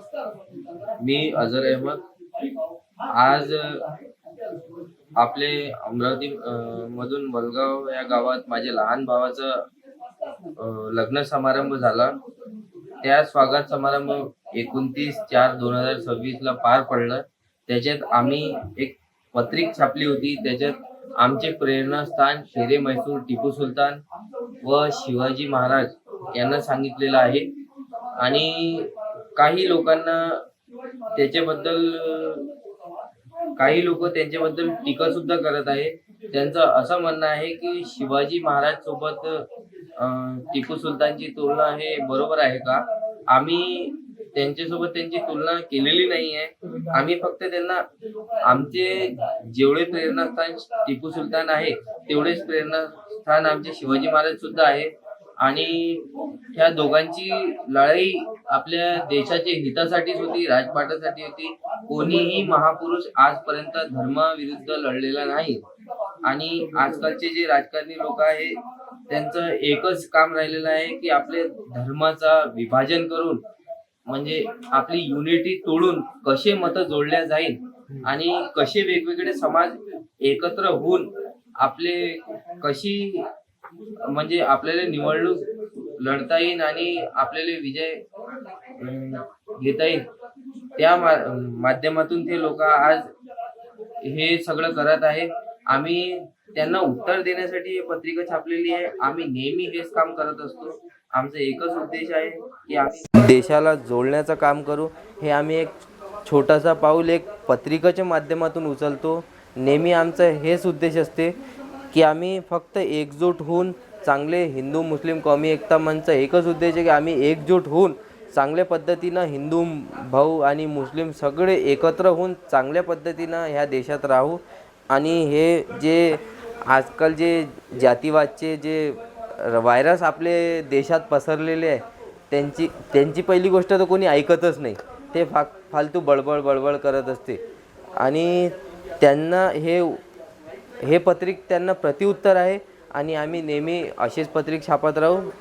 मी अझर अहमद आज आपले अमरावती मधून वलगाव या गावात माझ्या लहान भावाचा लग्न समारंभ झाला. त्या स्वागत समारंभ 29/4/2026 ला पार पडला. त्याच्यात आम्ही एक पत्रिका छापली होती. त्याच्यात आमचे प्रेरणास्थान शेरे मैसूर टिपू सुलतान व शिवाजी महाराज यांना सांगितलेलं आहे. आणि काही लोकांना त्याच्याबद्दल काही लोक त्यांच्याबद्दल टीका सुद्धा करत आहे. त्यांचं असं म्हणणं आहे की शिवाजी महाराज सोबत टिपू सुलतानची तुलना हे बरोबर आहे का? आम्ही त्यांच्यासोबत त्यांची तुलना केलेली नाही आहे. आम्ही फक्त त्यांना आमचे जेवढे प्रेरणास्थान टिपू सुलतान आहे तेवढेच प्रेरणास्थान आमचे शिवाजी महाराज सुद्धा आहे. आणि ह्या दोघांची लढाई आपल्या देशाच्या हितासाठीच होती, राजपाटासाठी होती. कोणीही महापुरुष आजपर्यंत धर्माविरुद्ध लढलेला नाही. आणि आजकालचे जे राजकारणी लोक आहे त्यांचं एकच काम राहिलेलं आहे की आपले धर्माचा विभाजन करून म्हणजे आपली युनिटी तोडून कसे मतं जोडल्या जाईल आणि कसे वेगवेगळे समाज एकत्र होऊन आपले कशी म्हणजे आपल्याला निवडणूक लढता येईल आणि आपल्याला विजय घेता येईल, त्या माध्यमातून ते लोक आज हे सगळं करत आहे. आम्ही त्यांना उत्तर देण्यासाठी ही पत्रिका छापलेली आहे. आम्ही नेहमी हेच काम करत असतो. आमचा एकच उद्देश आहे की आम्ही देशाला जोडण्याचं काम करू. हे आम्ही एक छोटासा पाऊल एक पत्रिकेच्या माध्यमातून उचलतो. नेहमी आमचं हेच उद्देश असते की आम्ही फक्त एकजूट होऊन चांगले हिंदू मुस्लिम कौमी एकता मंचचा एकच उद्देश आहे की आम्ही एकजूट होऊन चांगल्या पद्धतीनं हिंदू भाऊ आणि मुस्लिम सगळे एकत्र होऊन चांगल्या पद्धतीनं ह्या देशात राहू. आणि हे जे आजकाल जे जातीवादचे जे व्हायरस आपले देशात पसरलेले आहे त्यांची पहिली गोष्ट तर कोणी ऐकतच नाही. ते फालतू बळबळ करत असते. आणि त्यांना हे पत्रिका त्यांना प्रतिउत्तर आहे. आणि आम्ही नेहमी अशीच पत्रिका छापत राहू.